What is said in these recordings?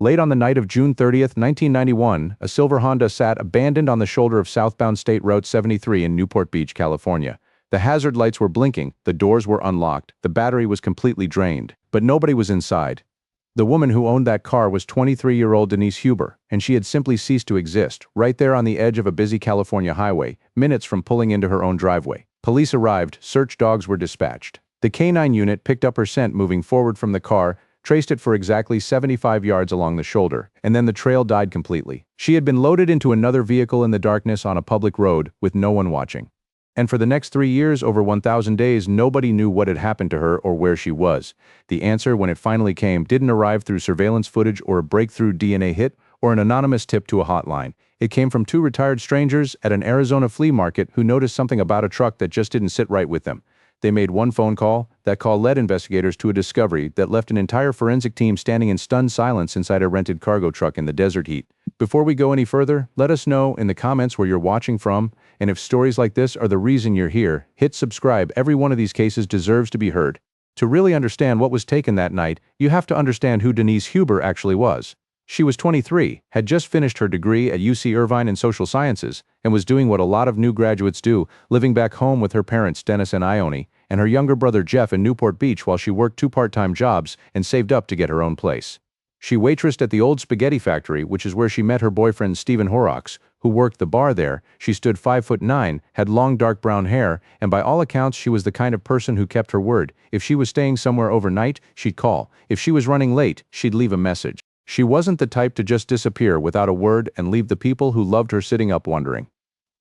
Late on the night of June 30th, 1991, a silver Honda sat abandoned on the shoulder of southbound State Route 73 in Newport Beach, California. The hazard lights were blinking, the doors were unlocked, the battery was completely drained, but nobody was inside. The woman who owned that car was 23-year-old Denise Huber, and she had simply ceased to exist, right there on the edge of a busy California highway, minutes from pulling into her own driveway. Police arrived, search dogs were dispatched. The K-9 unit picked up her scent moving forward from the car, traced it for exactly 75 yards along the shoulder, and then the trail died completely. She had been loaded into another vehicle in the darkness on a public road, with no one watching. And for the next 3 years, over 1,000 days, nobody knew what had happened to her or where she was. The answer, when it finally came, didn't arrive through surveillance footage or a breakthrough DNA hit or an anonymous tip to a hotline. It came from two retired strangers at an Arizona flea market who noticed something about a truck that just didn't sit right with them. They made one phone call. That call led investigators to a discovery that left an entire forensic team standing in stunned silence inside a rented cargo truck in the desert heat. Before we go any further, let us know in the comments where you're watching from, and if stories like this are the reason you're here, hit subscribe. Every one of these cases deserves to be heard. To really understand what was taken that night, you have to understand who Denise Huber actually was. She was 23, had just finished her degree at UC Irvine in social sciences, and was doing what a lot of new graduates do, living back home with her parents Dennis and Ione, and her younger brother Jeff in Newport Beach while she worked 2 part-time jobs and saved up to get her own place. She waitressed at the old spaghetti factory, which is where she met her boyfriend Stephen Horrocks, who worked the bar there. She stood 5'9", had long dark brown hair, and by all accounts she was the kind of person who kept her word. If she was staying somewhere overnight, she'd call. If she was running late, she'd leave a message. She wasn't the type to just disappear without a word and leave the people who loved her sitting up wondering.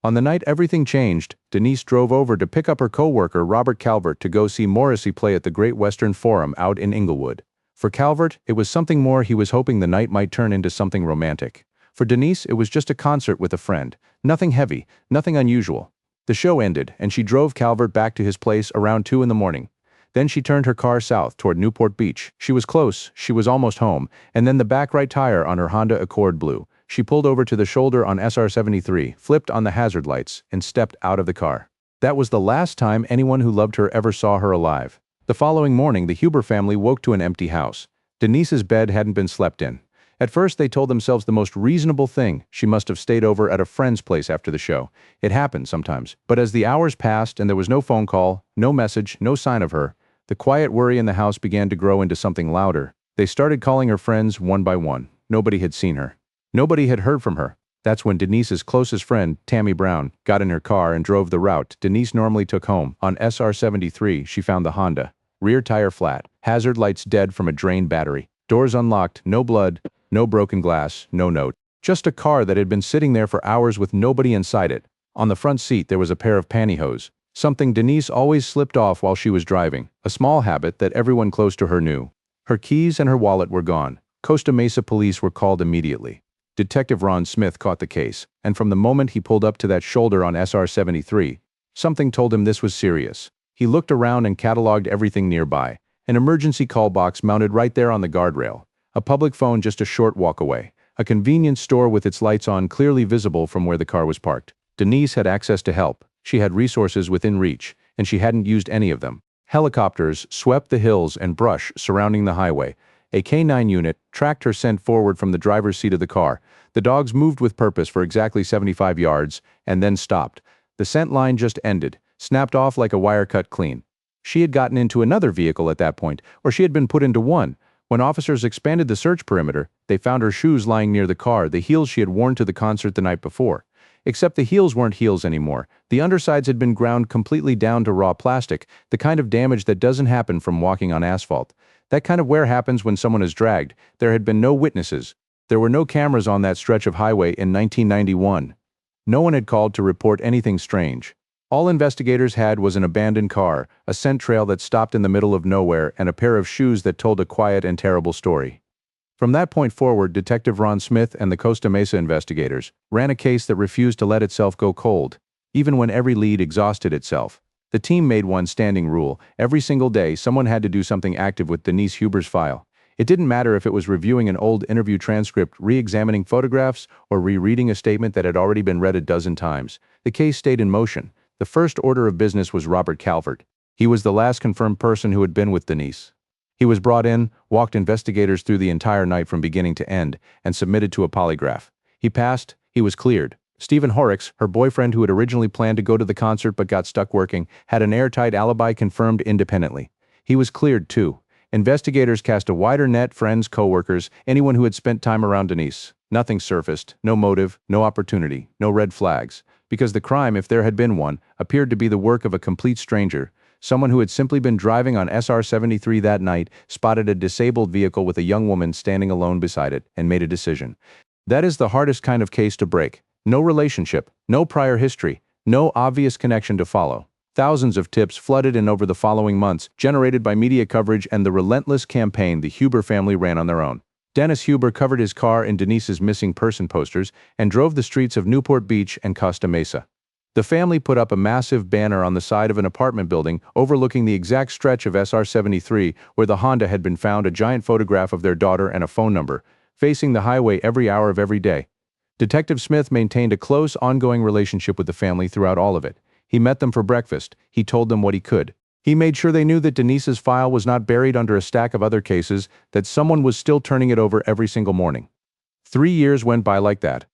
On the night everything changed, Denise drove over to pick up her co-worker Robert Calvert to go see Morrissey play at the Great Western Forum out in Inglewood. For Calvert, it was something more. He was hoping the night might turn into something romantic. For Denise, it was just a concert with a friend. Nothing heavy, nothing unusual. The show ended, and she drove Calvert back to his place around 2 in the morning. Then she turned her car south toward Newport Beach. She was close, she was almost home, and then the back right tire on her Honda Accord blew. She pulled over to the shoulder on SR 73, flipped on the hazard lights, and stepped out of the car. That was the last time anyone who loved her ever saw her alive. The following morning, the Huber family woke to an empty house. Denise's bed hadn't been slept in. At first, they told themselves the most reasonable thing: she must have stayed over at a friend's place after the show. It happened sometimes. But as the hours passed and there was no phone call, no message, no sign of her, the quiet worry in the house began to grow into something louder. They started calling her friends one by one. Nobody had seen her. Nobody had heard from her. That's when Denise's closest friend, Tammy Brown, got in her car and drove the route Denise normally took home. On SR 73, she found the Honda. Rear tire flat, hazard lights dead from a drained battery, doors unlocked, no blood, no broken glass, no note. Just a car that had been sitting there for hours with nobody inside it. On the front seat there was a pair of pantyhose, something Denise always slipped off while she was driving, a small habit that everyone close to her knew. Her keys and her wallet were gone. Costa Mesa police were called immediately. Detective Ron Smith caught the case, and from the moment he pulled up to that shoulder on SR 73, something told him this was serious. He looked around and cataloged everything nearby. An emergency call box mounted right there on the guardrail. A public phone just a short walk away. A convenience store with its lights on, clearly visible from where the car was parked. Denise had access to help. She had resources within reach, and she hadn't used any of them. Helicopters swept the hills and brush surrounding the highway. A K-9 unit tracked her scent forward from the driver's seat of the car. The dogs moved with purpose for exactly 75 yards, and then stopped. The scent line just ended, snapped off like a wire cut clean. She had gotten into another vehicle at that point, or she had been put into one. When officers expanded the search perimeter, they found her shoes lying near the car, the heels she had worn to the concert the night before. Except the heels weren't heels anymore. The undersides had been ground completely down to raw plastic, the kind of damage that doesn't happen from walking on asphalt. That kind of wear happens when someone is dragged. There had been no witnesses. There were no cameras on that stretch of highway in 1991. No one had called to report anything strange. All investigators had was an abandoned car, a scent trail that stopped in the middle of nowhere, and a pair of shoes that told a quiet and terrible story. From that point forward, Detective Ron Smith and the Costa Mesa investigators ran a case that refused to let itself go cold, even when every lead exhausted itself. The team made one standing rule: every single day someone had to do something active with Denise Huber's file. It didn't matter if it was reviewing an old interview transcript, re-examining photographs, or rereading a statement that had already been read a dozen times. The case stayed in motion. The first order of business was Robert Calvert. He was the last confirmed person who had been with Denise. He was brought in, walked investigators through the entire night from beginning to end, and submitted to a polygraph. He passed, he was cleared. Stephen Horrocks, her boyfriend who had originally planned to go to the concert but got stuck working, had an airtight alibi confirmed independently. He was cleared too. Investigators cast a wider net, friends, co-workers, anyone who had spent time around Denise. Nothing surfaced, no motive, no opportunity, no red flags. Because the crime, if there had been one, appeared to be the work of a complete stranger. Someone who had simply been driving on SR 73 that night, spotted a disabled vehicle with a young woman standing alone beside it, and made a decision. That is the hardest kind of case to break. No relationship, no prior history, no obvious connection to follow. Thousands of tips flooded in over the following months, generated by media coverage and the relentless campaign the Huber family ran on their own. Dennis Huber covered his car in Denise's missing person posters and drove the streets of Newport Beach and Costa Mesa. The family put up a massive banner on the side of an apartment building overlooking the exact stretch of SR 73 where the Honda had been found, a giant photograph of their daughter and a phone number, facing the highway every hour of every day. Detective Smith maintained a close, ongoing relationship with the family throughout all of it. He met them for breakfast. He told them what he could. He made sure they knew that Denise's file was not buried under a stack of other cases, that someone was still turning it over every single morning. 3 years went by like that.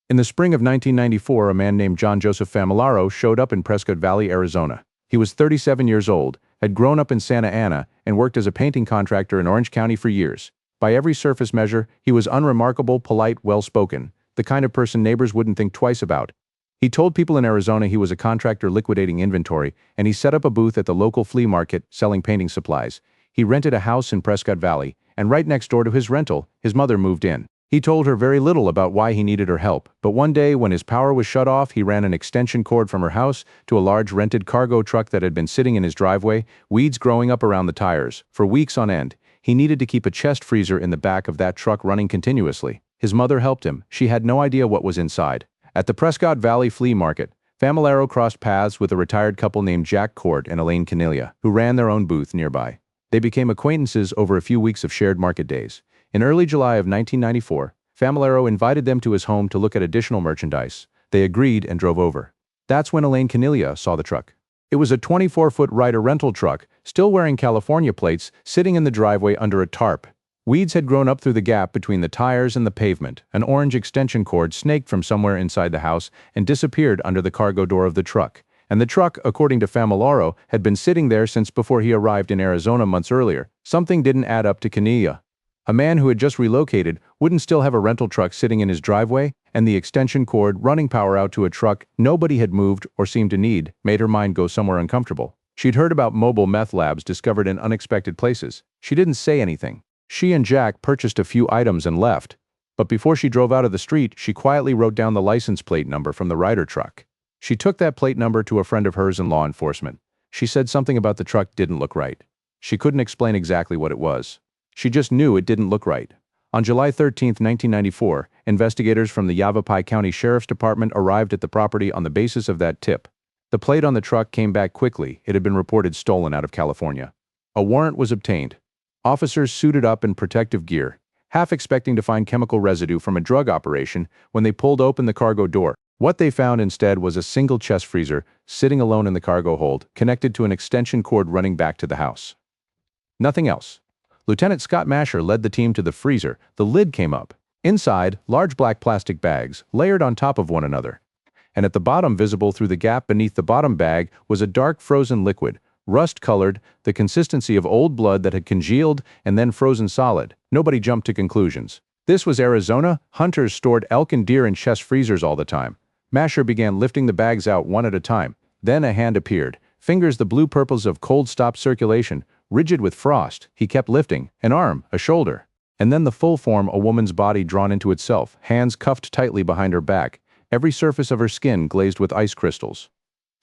In the spring of 1994, a man named John Joseph Famularo showed up in Prescott Valley, Arizona. He was 37 years old, had grown up in Santa Ana, and worked as a painting contractor in Orange County for years. By every surface measure, he was unremarkable, polite, well-spoken, the kind of person neighbors wouldn't think twice about. He told people in Arizona he was a contractor liquidating inventory, and he set up a booth at the local flea market selling painting supplies. He rented a house in Prescott Valley, and right next door to his rental, his mother moved in. He told her very little about why he needed her help, but one day when his power was shut off, he ran an extension cord from her house to a large rented cargo truck that had been sitting in his driveway, weeds growing up around the tires. For weeks on end, he needed to keep a chest freezer in the back of that truck running continuously. His mother helped him. She had no idea what was inside. At the Prescott Valley Flea Market, Famularo crossed paths with a retired couple named Jack Court and Elaine Caniglia, who ran their own booth nearby. They became acquaintances over a few weeks of shared market days. In early July of 1994, Famularo invited them to his home to look at additional merchandise. They agreed and drove over. That's when Elaine Caniglia saw the truck. It was a 24-foot Ryder rental truck, still wearing California plates, sitting in the driveway under a tarp. Weeds had grown up through the gap between the tires and the pavement. An orange extension cord snaked from somewhere inside the house and disappeared under the cargo door of the truck. And the truck, according to Famularo, had been sitting there since before he arrived in Arizona months earlier. Something didn't add up to Caniglia. A man who had just relocated wouldn't still have a rental truck sitting in his driveway, and the extension cord running power out to a truck nobody had moved or seemed to need made her mind go somewhere uncomfortable. She'd heard about mobile meth labs discovered in unexpected places. She didn't say anything. She and Jack purchased a few items and left. But before she drove out of the street, she quietly wrote down the license plate number from the Ryder truck. She took that plate number to a friend of hers in law enforcement. She said something about the truck didn't look right. She couldn't explain exactly what it was. She just knew it didn't look right. On July 13, 1994, investigators from the Yavapai County Sheriff's Department arrived at the property on the basis of that tip. The plate on the truck came back quickly. It had been reported stolen out of California. A warrant was obtained. Officers suited up in protective gear, half expecting to find chemical residue from a drug operation when they pulled open the cargo door. What they found instead was a single chest freezer sitting alone in the cargo hold, connected to an extension cord running back to the house. Nothing else. Lieutenant Scott Masher led the team to the freezer. The lid came up. Inside, large black plastic bags, layered on top of one another. And at the bottom, visible through the gap beneath the bottom bag, was a dark frozen liquid, rust-colored, the consistency of old blood that had congealed and then frozen solid. Nobody jumped to conclusions. This was Arizona. Hunters stored elk and deer in chest freezers all the time. Masher began lifting the bags out one at a time. Then a hand appeared. Fingers the blue purples of cold stopped circulation, rigid with frost. He kept lifting. An arm, a shoulder. And then the full form, a woman's body drawn into itself, hands cuffed tightly behind her back, every surface of her skin glazed with ice crystals.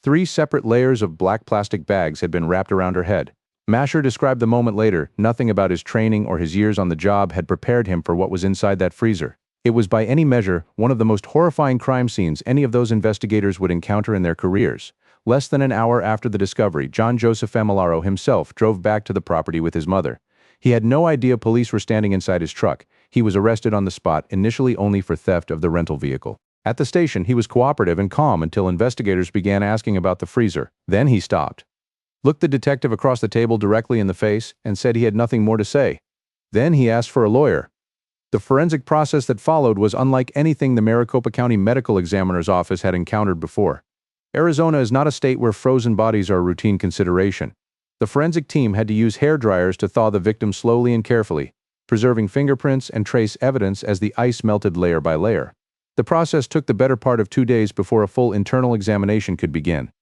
3 separate layers of black plastic bags had been wrapped around her head. Masher described the moment later. Nothing about his training or his years on the job had prepared him for what was inside that freezer. It was by any measure one of the most horrifying crime scenes any of those investigators would encounter in their careers. Less than an hour after the discovery, John Joseph Famularo himself drove back to the property with his mother. He had no idea police were standing inside his truck. He was arrested on the spot, initially only for theft of the rental vehicle. At the station, he was cooperative and calm until investigators began asking about the freezer. Then he stopped. looked the detective across the table directly in the face, and said he had nothing more to say. Then he asked for a lawyer. The forensic process that followed was unlike anything the Maricopa County Medical Examiner's Office had encountered before. Arizona is not a state where frozen bodies are a routine consideration. The forensic team had to use hair dryers to thaw the victim slowly and carefully, preserving fingerprints and trace evidence as the ice melted layer by layer. The process took the better part of 2 days before a full internal examination could begin.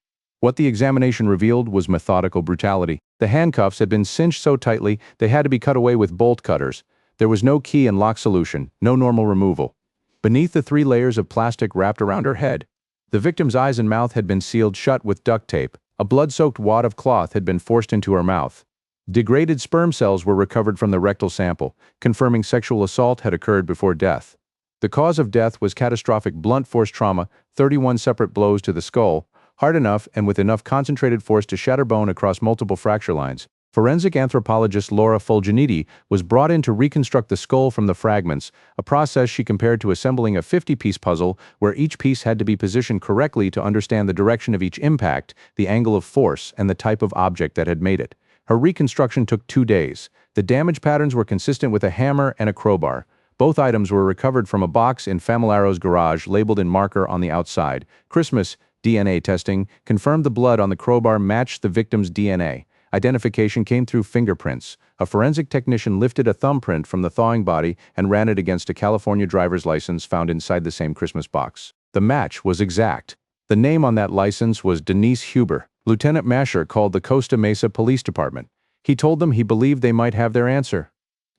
What the examination revealed was methodical brutality. The handcuffs had been cinched so tightly they had to be cut away with bolt cutters. There was no key and lock solution, no normal removal. Beneath the 3 layers of plastic wrapped around her head, the victim's eyes and mouth had been sealed shut with duct tape. A blood-soaked wad of cloth had been forced into her mouth. Degraded sperm cells were recovered from the rectal sample, confirming sexual assault had occurred before death. The cause of death was catastrophic blunt force trauma, 31 separate blows to the skull, hard enough and with enough concentrated force to shatter bone across multiple fracture lines. Forensic anthropologist Laura Fulginiti was brought in to reconstruct the skull from the fragments, a process she compared to assembling a 50-piece puzzle where each piece had to be positioned correctly to understand the direction of each impact, the angle of force, and the type of object that had made it. Her reconstruction took 2 days. The damage patterns were consistent with a hammer and a crowbar. Both items were recovered from a box in Familaro's garage labeled in marker on the outside. Christmas DNA testing confirmed the blood on the crowbar matched the victim's DNA. Identification came through fingerprints. A forensic technician lifted a thumbprint from the thawing body and ran it against a California driver's license found inside the same Christmas box. The match was exact. The name on that license was Denise Huber. Lieutenant Masher called the Costa Mesa Police Department. He told them he believed they might have their answer.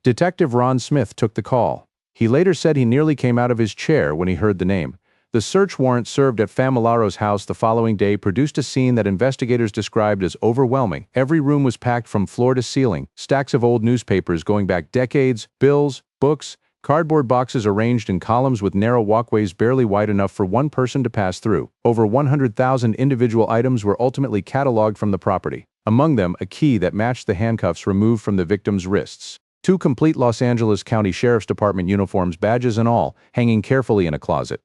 Detective Ron Smith took the call. He later said he nearly came out of his chair when he heard the name. The search warrant served at Familaro's house the following day produced a scene that investigators described as overwhelming. Every room was packed from floor to ceiling, stacks of old newspapers going back decades, bills, books, cardboard boxes arranged in columns with narrow walkways barely wide enough for one person to pass through. Over 100,000 individual items were ultimately cataloged from the property. Among them, a key that matched the handcuffs removed from the victim's wrists. 2 complete Los Angeles County Sheriff's Department uniforms, badges and all, hanging carefully in a closet.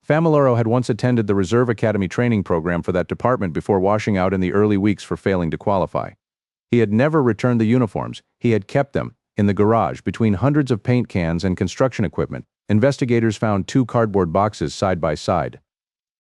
Familaro had once attended the Reserve Academy training program for that department before washing out in the early weeks for failing to qualify. He had never returned the uniforms. He had kept them in the garage between hundreds of paint cans and construction equipment. Investigators found 2 cardboard boxes side by side.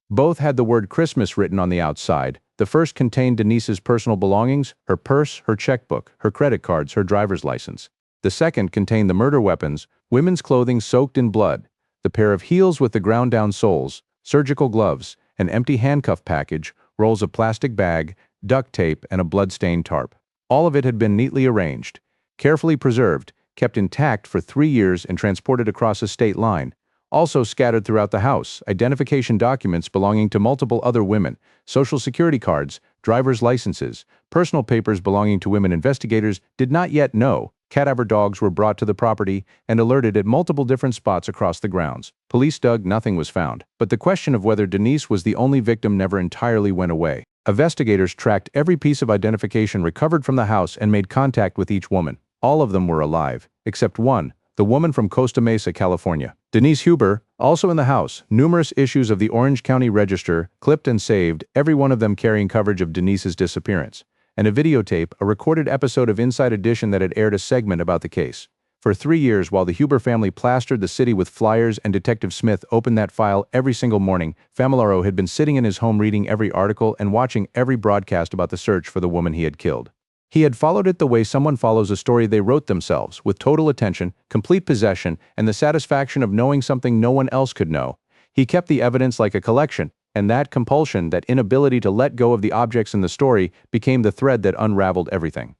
Both had the word Christmas written on the outside. The first contained Denise's personal belongings, her purse, her checkbook, her credit cards, her driver's license. The second contained the murder weapons, women's clothing soaked in blood, the pair of heels with the ground-down soles, surgical gloves, an empty handcuff package, rolls of plastic bag, duct tape, and a blood-stained tarp. All of it had been neatly arranged, carefully preserved, kept intact for 3 years and transported across a state line. Also scattered throughout the house, identification documents belonging to multiple other women, social security cards, driver's licenses, personal papers belonging to women investigators did not yet know. Cadaver dogs were brought to the property and alerted at multiple different spots across the grounds. Police dug, nothing was found. But the question of whether Denise was the only victim never entirely went away. Investigators tracked every piece of identification recovered from the house and made contact with each woman. All of them were alive, except one, the woman from Costa Mesa, California. Denise Huber, also in the house, numerous issues of the Orange County Register, clipped and saved, every one of them carrying coverage of Denise's disappearance. And a videotape, a recorded episode of Inside Edition that had aired a segment about the case. For 3 years, while the Huber family plastered the city with flyers and Detective Smith opened that file every single morning, Familaro had been sitting in his home reading every article and watching every broadcast about the search for the woman he had killed. He had followed it the way someone follows a story they wrote themselves, with total attention, complete possession, and the satisfaction of knowing something no one else could know. He kept the evidence like a collection, and that compulsion, that inability to let go of the objects in the story, became the thread that unraveled everything.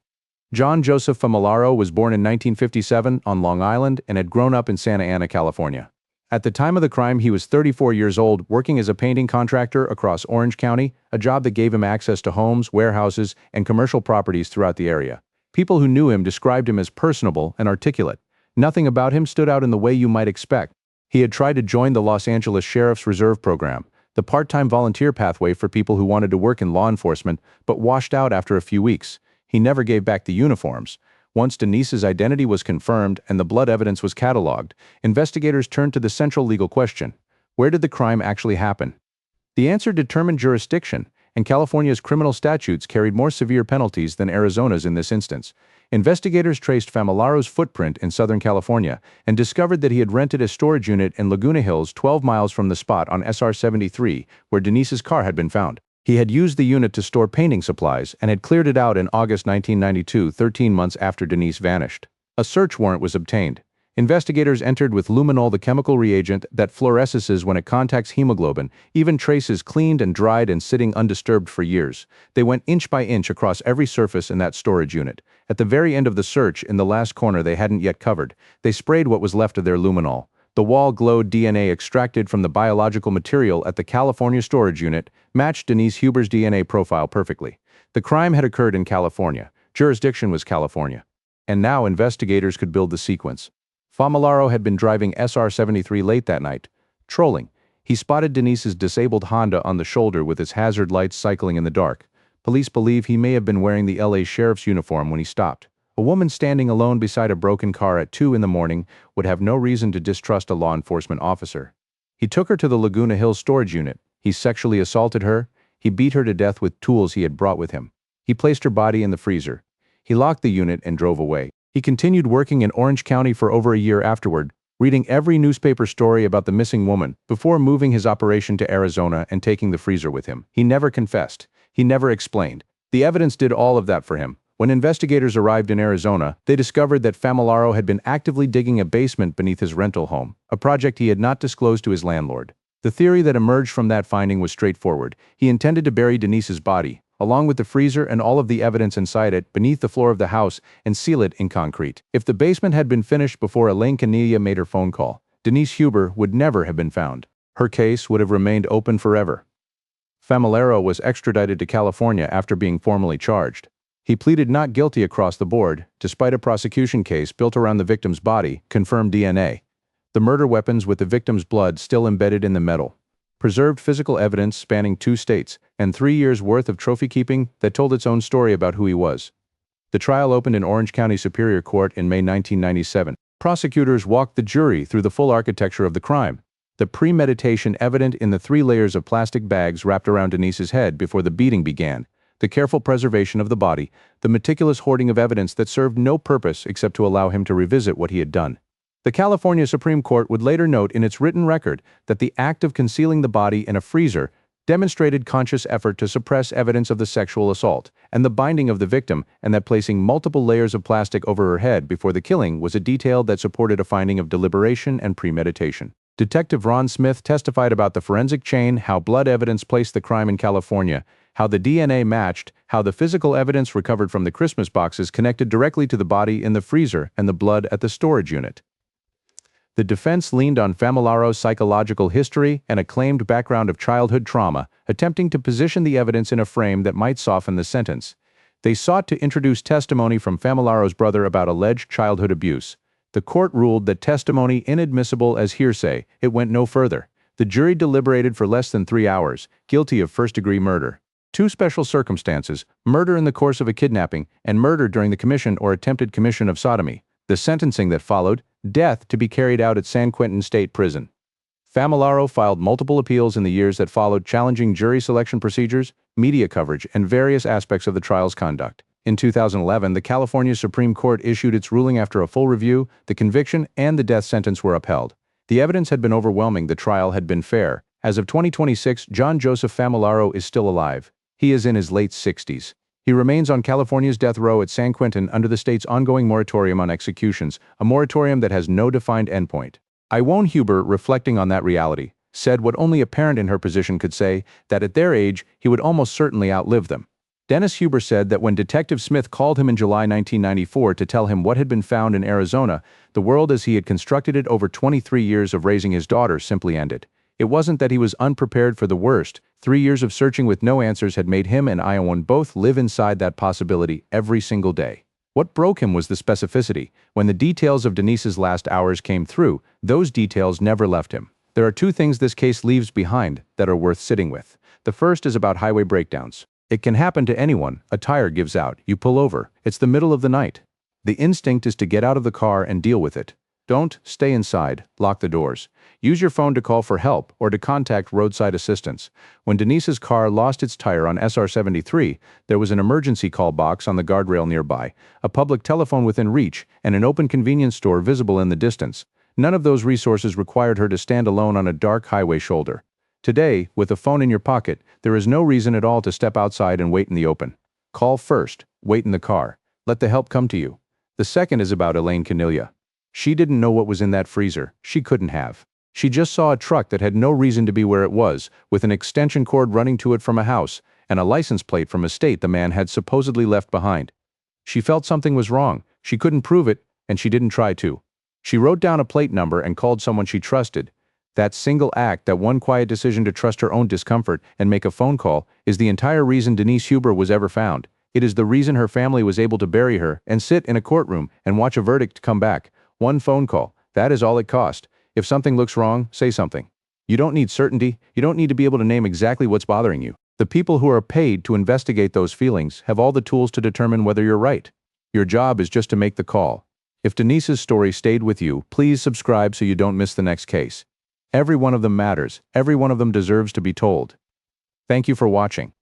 John Joseph Familaro was born in 1957 on Long Island and had grown up in Santa Ana, California. At the time of the crime, he was 34 years old, working as a painting contractor across Orange County, a job that gave him access to homes, warehouses, and commercial properties throughout the area. People who knew him described him as personable and articulate. Nothing about him stood out in the way you might expect. He had tried to join the Los Angeles Sheriff's Reserve Program, the part-time volunteer pathway for people who wanted to work in law enforcement, but washed out after a few weeks. He never gave back the uniforms. Once Denise's identity was confirmed and the blood evidence was cataloged, investigators turned to the central legal question: where did the crime actually happen? The answer determined jurisdiction, and California's criminal statutes carried more severe penalties than Arizona's in this instance. Investigators traced Familaro's footprint in Southern California and discovered that he had rented a storage unit in Laguna Hills 12 miles from the spot on SR 73 where Denise's car had been found. He had used the unit to store painting supplies and had cleared it out in August 1992, 13 months after Denise vanished. A search warrant was obtained. Investigators entered with luminol, the chemical reagent that fluoresces when it contacts hemoglobin, even traces cleaned and dried and sitting undisturbed for years. They went inch by inch across every surface in that storage unit. At the very end of the search, in the last corner they hadn't yet covered, they sprayed what was left of their luminol. The wall glowed. DNA extracted from the biological material at the California storage unit matched Denise Huber's DNA profile perfectly. The crime had occurred in California. Jurisdiction was California. And now investigators could build the sequence. Familaro had been driving SR 73 late that night. Trolling, he spotted Denise's disabled Honda on the shoulder with its hazard lights cycling in the dark. Police believe he may have been wearing the LA sheriff's uniform when he stopped. A woman standing alone beside a broken car at 2 in the morning would have no reason to distrust a law enforcement officer. He took her to the Laguna Hills storage unit. He sexually assaulted her. He beat her to death with tools he had brought with him. He placed her body in the freezer. He locked the unit and drove away. He continued working in Orange County for over a year afterward, reading every newspaper story about the missing woman before moving his operation to Arizona and taking the freezer with him. He never confessed. He never explained. The evidence did all of that for him. When investigators arrived in Arizona, they discovered that Familaro had been actively digging a basement beneath his rental home, a project he had not disclosed to his landlord. The theory that emerged from that finding was straightforward. He intended to bury Denise's body, along with the freezer and all of the evidence inside it, beneath the floor of the house and seal it in concrete. If the basement had been finished before Elaine Canilla made her phone call, Denise Huber would never have been found. Her case would have remained open forever. Familaro was extradited to California after being formally charged. He pleaded not guilty across the board, despite a prosecution case built around the victim's body, confirmed DNA. The murder weapons with the victim's blood still embedded in the metal. Preserved physical evidence spanning 2 states, and 3 years' worth of trophy-keeping that told its own story about who he was. The trial opened in Orange County Superior Court in May 1997. Prosecutors walked the jury through the full architecture of the crime. The premeditation evident in the 3 layers of plastic bags wrapped around Denise's head before the beating began, the careful preservation of the body, the meticulous hoarding of evidence that served no purpose except to allow him to revisit what he had done. The California Supreme Court would later note in its written record that the act of concealing the body in a freezer demonstrated conscious effort to suppress evidence of the sexual assault and the binding of the victim, and that placing multiple layers of plastic over her head before the killing was a detail that supported a finding of deliberation and premeditation. Detective Ron Smith testified about the forensic chain, how blood evidence placed the crime in California, how the DNA matched, how the physical evidence recovered from the Christmas boxes connected directly to the body in the freezer and the blood at the storage unit. The defense leaned on Familaro's psychological history and a claimed background of childhood trauma, attempting to position the evidence in a frame that might soften the sentence. They sought to introduce testimony from Familaro's brother about alleged childhood abuse. The court ruled that testimony inadmissible as hearsay. It went no further. The jury deliberated for less than 3 hours, guilty of first-degree murder. 2 special circumstances, murder in the course of a kidnapping and murder during the commission or attempted commission of sodomy. The sentencing that followed, death to be carried out at San Quentin State Prison. Familaro filed multiple appeals in the years that followed, challenging jury selection procedures, media coverage, and various aspects of the trial's conduct. In 2011, the California Supreme Court issued its ruling after a full review. The conviction and the death sentence were upheld. The evidence had been overwhelming. The trial had been fair. As of 2026, John Joseph Familaro is still alive. He is in his late 60s. He remains on California's death row at San Quentin under the state's ongoing moratorium on executions, a moratorium that has no defined endpoint. Iwone Huber, reflecting on that reality, said what only a parent in her position could say, that at their age, he would almost certainly outlive them. Dennis Huber said that when Detective Smith called him in July 1994 to tell him what had been found in Arizona, the world as he had constructed it over 23 years of raising his daughter simply ended. It wasn't that he was unprepared for the worst. 3 years of searching with no answers had made him and Iwone both live inside that possibility every single day. What broke him was the specificity. When the details of Denise's last hours came through, those details never left him. There are 2 things this case leaves behind that are worth sitting with. The first is about highway breakdowns. It can happen to anyone. A tire gives out. You pull over. It's the middle of the night. The instinct is to get out of the car and deal with it. Don't stay inside, lock the doors. Use your phone to call for help or to contact roadside assistance. When Denise's car lost its tire on SR 73, there was an emergency call box on the guardrail nearby, a public telephone within reach, and an open convenience store visible in the distance. None of those resources required her to stand alone on a dark highway shoulder. Today, with a phone in your pocket, there is no reason at all to step outside and wait in the open. Call first, wait in the car. Let the help come to you. The second is about Elaine Caniglia. She didn't know what was in that freezer. She couldn't have. She just saw a truck that had no reason to be where it was, with an extension cord running to it from a house, and a license plate from a state the man had supposedly left behind. She felt something was wrong. She couldn't prove it, and she didn't try to. She wrote down a plate number and called someone she trusted. That single act, that one quiet decision to trust her own discomfort and make a phone call, is the entire reason Denise Huber was ever found. It is the reason her family was able to bury her and sit in a courtroom and watch a verdict come back. One phone call. That is all it cost. If something looks wrong, say something. You don't need certainty. You don't need to be able to name exactly what's bothering you. The people who are paid to investigate those feelings have all the tools to determine whether you're right. Your job is just to make the call. If Denise's story stayed with you, please subscribe so you don't miss the next case. Every one of them matters. Every one of them deserves to be told. Thank you for watching.